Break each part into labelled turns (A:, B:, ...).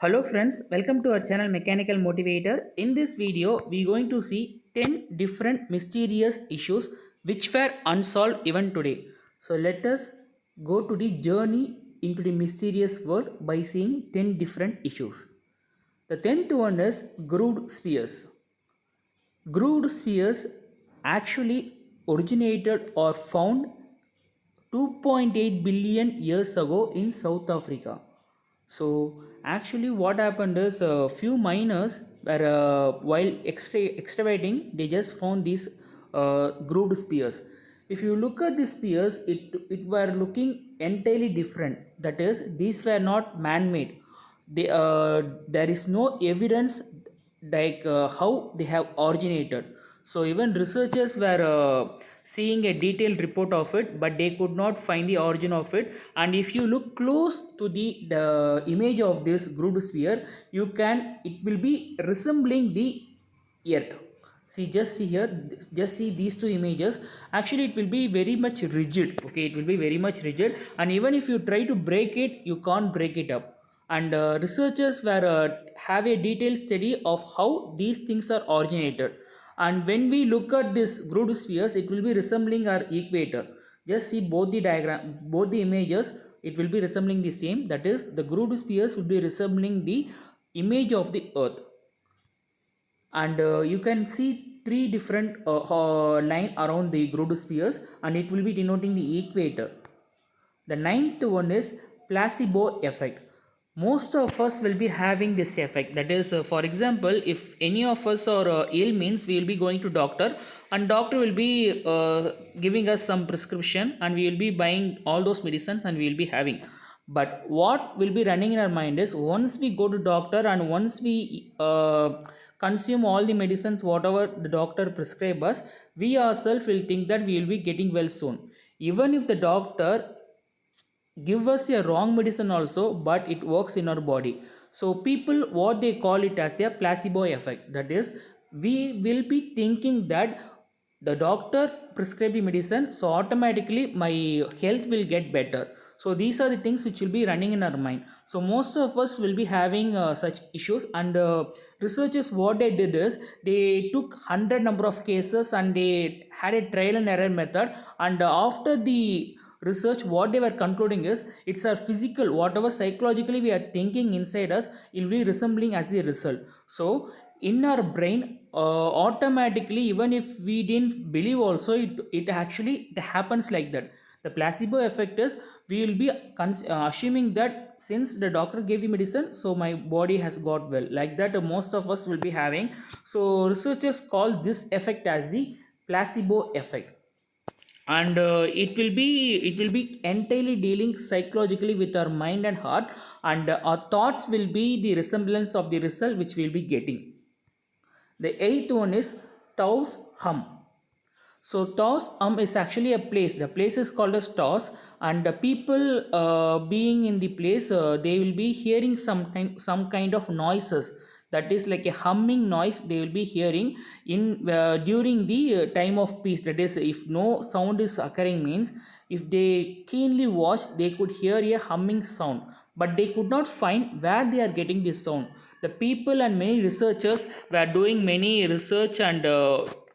A: Hello friends, welcome to our channel Mechanical Motivator. In this video, we are going to see 10 different mysterious issues which were unsolved even today. So let us go to the journey into the mysterious world by seeing 10 different issues. The 10th one is grooved spheres. Grooved spheres actually originated or found 2.8 billion years ago in South Africa. So actually what happened is a few miners were while excavating they just found these grooved spears. If you look at the spears, it were looking entirely different. That is, these were not man-made. There is no evidence like how they have originated. So even researchers were seeing a detailed report of it, but they could not find the origin of it. And if you look close to the image of this grooved sphere, it will be resembling the earth. See, just see here, just see these two images. Actually it will be very much rigid. Okay, it will be very much rigid, and even if you try to break it, you can't break it up. And researchers were have a detailed study of how these things are originated. And when we look at this grooved spheres, it will be resembling our equator. Just see both the diagram, both the images, it will be resembling the same. That is, the grooved spheres would be resembling the image of the earth. And you can see three different line around the grooved spheres, and it will be denoting the equator. The ninth one is placebo effect. Most of us will be having this effect. That is, for example, if any of us are ill, means we will be going to doctor, and doctor will be giving us some prescription, and we will be buying all those medicines, and we will be having. But what will be running in our mind is, once we go to doctor and once we consume all the medicines whatever the doctor prescribe us, we ourselves will think that we will be getting well soon. Even if the doctor give us a wrong medicine also, but it works in our body. So people, what they call it as a placebo effect. That is, we will be thinking that the doctor prescribe the medicine, so automatically my health will get better. So these are the things which will be running in our mind. So most of us will be having such issues. And researchers, what they did is, they took 100 number of cases and they had a trial and error method. And after the research, what they were concluding is, it's our physical, whatever psychologically we are thinking inside us, it will be resembling as the result. So in our brain, automatically, even if we didn't believe also, it actually it happens like that. The placebo effect is, we will be assuming that since the doctor gave the medicine, so my body has got well, like that most of us will be having. So researchers call this effect as the placebo effect. And it will be entirely dealing psychologically with our mind and heart. And our thoughts will be the resemblance of the result which we will be getting. The eighth one is Taos hum. So Taos is actually a place. The place is called as Taos, and the people being in the place, they will be hearing some kind of noises. That is like a humming noise they will be hearing in during the time of peace. That is, if no sound is occurring, means if they keenly watch, they could hear a humming sound, but they could not find where they are getting this sound. The people and many researchers were doing many research, and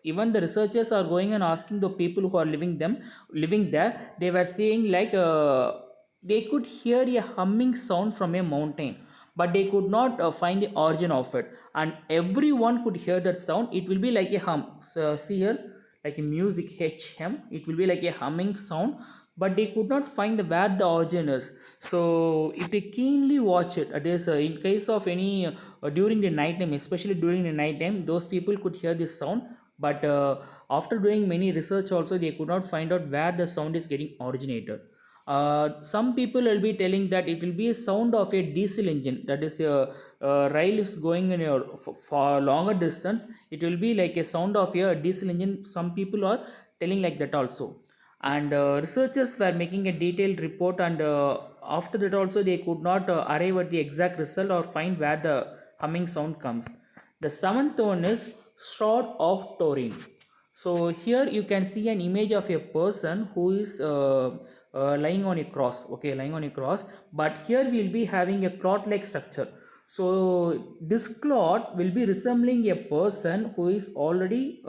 A: even the researchers are going and asking the people who are living there. They were saying like they could hear a humming sound from a mountain, but they could not find the origin of it. And everyone could hear that sound. It will be like a hum. So see here, like a music HM, it will be like a humming sound, but they could not find where the origin is. So if they keenly watch it, that is, in case of any during the night time, especially during the night time, those people could hear this sound. But after doing many research also, they could not find out where the sound is getting originated. Some people will be telling that it will be a sound of a diesel engine. That is, rail is going in a for longer distance, it will be like a sound of a diesel engine. Some people are telling like that also. And researchers were making a detailed report, and after that also they could not arrive at the exact result or find where the humming sound comes. The seventh one is Shroud of Turin. So here you can see an image of a person who is lying on a cross. Okay, lying on a cross. But here we will be having a cloth like structure. So this cloth will be resembling a person who is already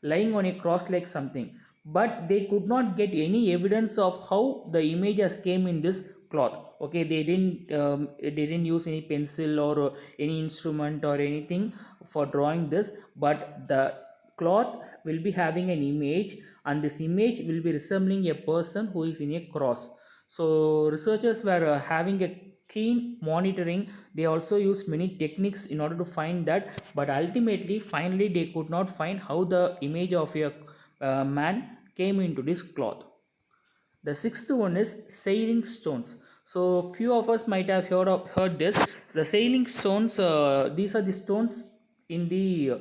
A: lying on a cross like something, but they could not get any evidence of how the images came in this cloth. Okay, they didn't use any pencil or any instrument or anything for drawing this, but the cloth will be having an image, and this image will be resembling a person who is in a cross. So researchers were having a keen monitoring. They also used many techniques in order to find that, but ultimately finally they could not find how the image of a man came into this cloth. The sixth one is sailing stones. So few of us might have heard this. The sailing stones, these are the stones in the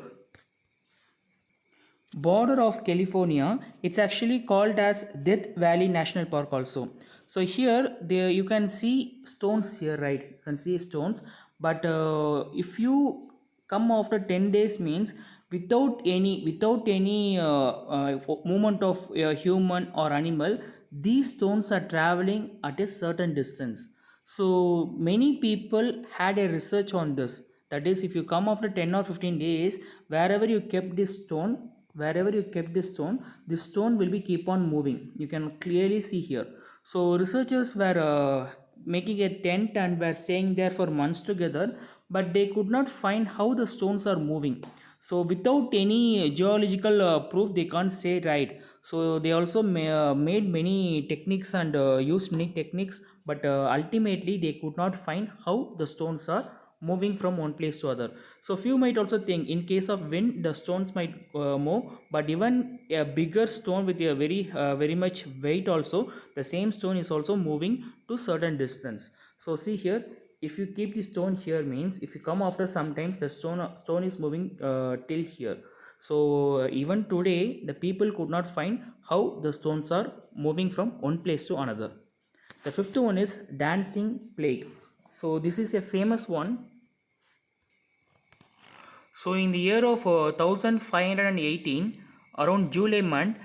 A: border of California. It's actually called as Death Valley National Park also. So here there you can see stones here, right? You can see stones, but if you come after 10 days means without any movement of human or animal, these stones are traveling at a certain distance. So many people had a research on this. That is, if you come after 10 or 15 days, wherever you kept this stone, this stone will be keep on moving. You can clearly see here. So researchers were making a tent and were staying there for months together, but they could not find how the stones are moving. So without any geological proof, they can't say right. So they also made many techniques and used many techniques, but ultimately they could not find how the stones are moving from one place to other. So few might also think in case of wind the stones might move, but even a bigger stone with a very much weight also, the same stone is also moving to certain distance. So see here, if you keep the stone here means if you come after sometimes the stone is moving till here. So even today the people could not find how the stones are moving from one place to another. The fifth one is dancing plague. So this is a famous one. So in the year of 1518, around July month,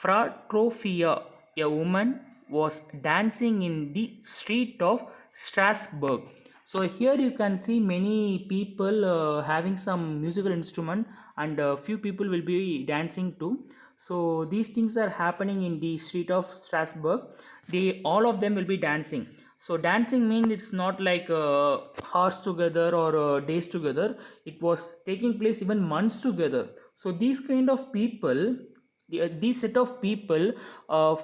A: Fratrophia, a woman, was dancing in the street of Strasbourg. So here you can see many people having some musical instrument, and a few people will be dancing too. So these things are happening in the street of Strasbourg. They all of them will be dancing. So dancing means it's not like hours together or days together. It was taking place even months together. So these kind of people, these set of people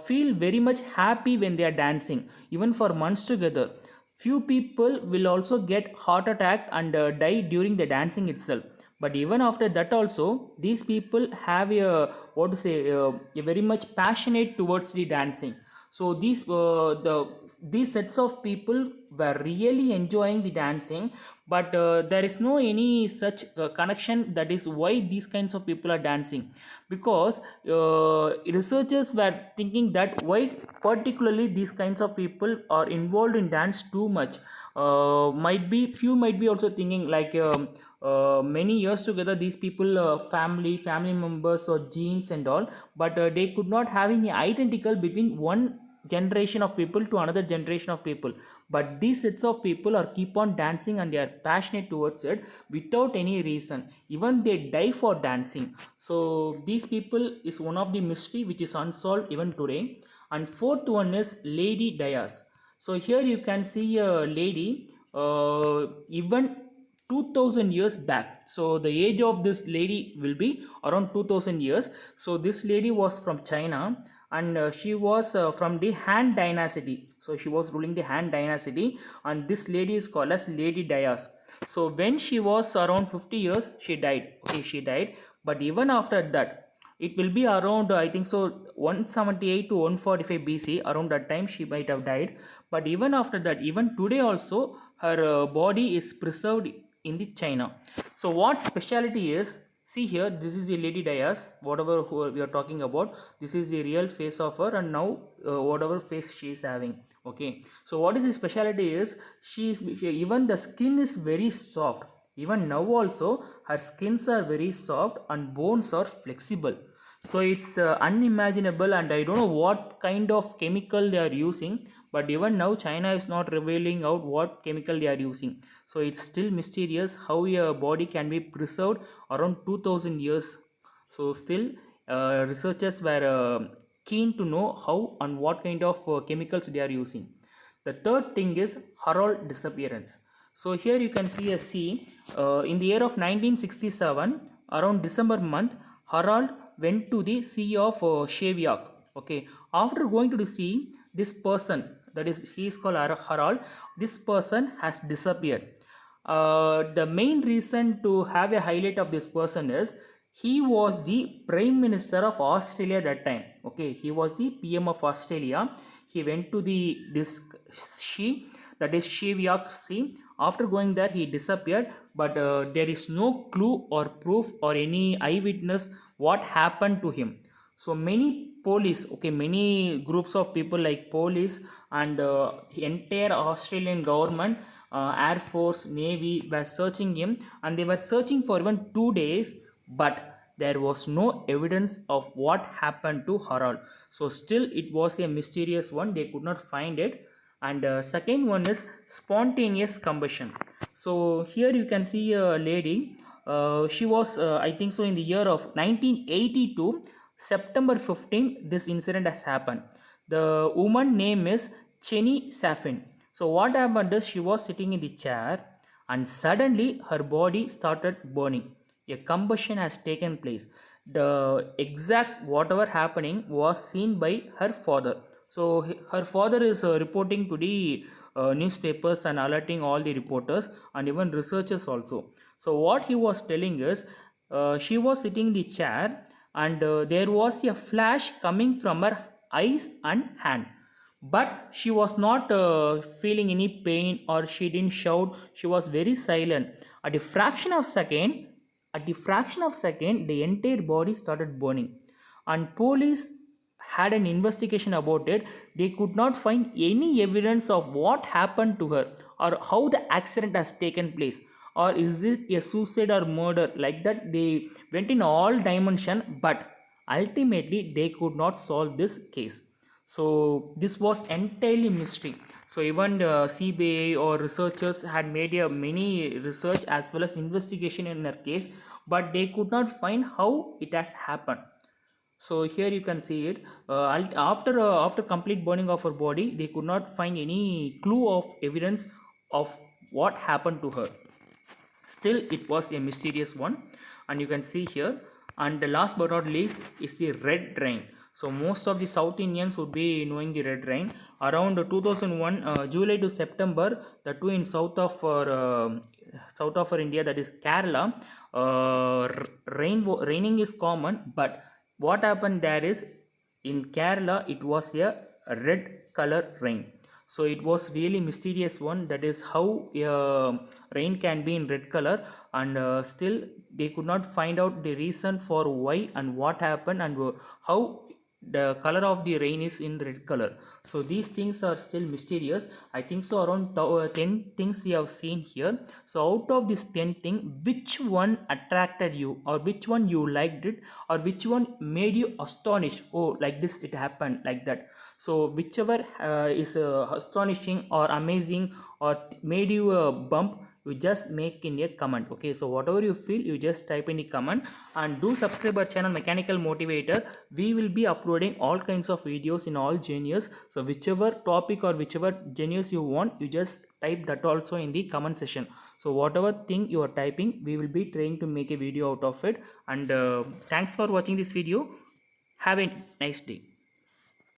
A: feel very much happy when they are dancing even for months together. Few people will also get heart attack and die during the dancing itself, but even after that also these people have a what to say a very much passionate towards the dancing. So these sets of people were really enjoying the dancing, but there is no any such connection. That is why these kinds of people are dancing, because researchers were thinking that why particularly these kinds of people are involved in dance too much. Might be few might be also thinking like many years together these people family members or genes and all, but they could not have any identical between one generation of people to another generation of people. But these sets of people are keep on dancing and they are passionate towards it without any reason, even they die for dancing. So these people is one of the mystery which is unsolved even today. And fourth one is Lady Dias. So here you can see a lady even 2000 years back. So the age of this lady will be around 2000 years. So this lady was from China, and she was from the Han dynasty. So she was ruling the Han dynasty, and this lady is called as Lady Dias. So when she was around 50 years she died. Okay, she died, but even after that it will be around I think so 178 to 145 BC, around that time she might have died. But even after that, even today also her body is preserved in the China. So what speciality is, see here, this is the Lady Dias, whatever who we are talking about, this is the real face of her, and now whatever face she is having. Okay, so what is the speciality is even the skin is very soft. Even now also her skins are very soft and bones are flexible. So it's unimaginable, and I don't know what kind of chemical they are using, but even now China is not revealing out what chemical they are using. So it's still mysterious how a body can be preserved around 2000 years. So still researchers were keen to know how and what kind of chemicals they are using. The third thing is Harold disappearance. So here you can see a scene in the year of 1967, around December month. Harold went to the Sea of Shaviak. Okay, after going to the sea, this person, that is, he is called Harold. This person has disappeared. The main reason to have a highlight of this person is he was the Prime Minister of Australia at that time. Okay, he was the PM of Australia. He went to the this she, that is Shaviak Sea. After going there, he disappeared, but there is no clue or proof or any eyewitness what happened to him. So many police, okay, many groups of people like police and entire Australian government, Air Force, Navy were searching him, and they were searching for even 2 days, but there was no evidence of what happened to Harold. So still it was a mysterious one, they could not find it. And second one is spontaneous combustion. So here you can see a lady, she was I think so in the year of 1982, September 15th, this incident has happened. The woman name is Chenny Safin. So what happened is she was sitting in the chair and suddenly her body started burning. A combustion has taken place. The exact whatever happening was seen by her father. So her father is reporting to the newspapers and alerting all the reporters and even researchers also. So what he was telling is she was sitting in the chair and there was a flash coming from her eyes and hand, but she was not feeling any pain or she didn't shout. She was very silent. At a fraction of second, the entire body started burning, and police had an investigation about it. They could not find any evidence of what happened to her or how the accident has taken place, or is it a suicide or murder. Like that they went in all dimension, but ultimately they could not solve this case. So this was entirely mystery. So even the CBI or researchers had made a many research as well as investigation in their case, but they could not find how it has happened. So here you can see it. After complete burning of her body, they could not find any clue of evidence of what happened to her. Still it was a mysterious one, and you can see here. And the last but not least is the red rain. So most of the South Indians would be knowing the red rain. Around 2001 July to September, the two in south of our India, that is Kerala, raining is common, but what happened there is in Kerala it was a red color rain. So it was really mysterious one, that is how rain can be in red color. And still they could not find out the reason for why and what happened and how the color of the rain is in red color. So these things are still mysterious. I think so around 10 things we have seen here. So out of this 10 thing, which one attracted you, or which one you liked it, or which one made you astonished, oh like this it happened like that. So whichever is astonishing or amazing or made you a bump, you just make in a comment. Okay, so whatever you feel, you just type in the comment. And do subscribe our channel Mechanical Motivator. We will be uploading all kinds of videos in all genres. So whichever topic or whichever genres you want, you just type that also in the comment section. So whatever thing you are typing, we will be trying to make a video out of it. And thanks for watching this video. Have a nice day.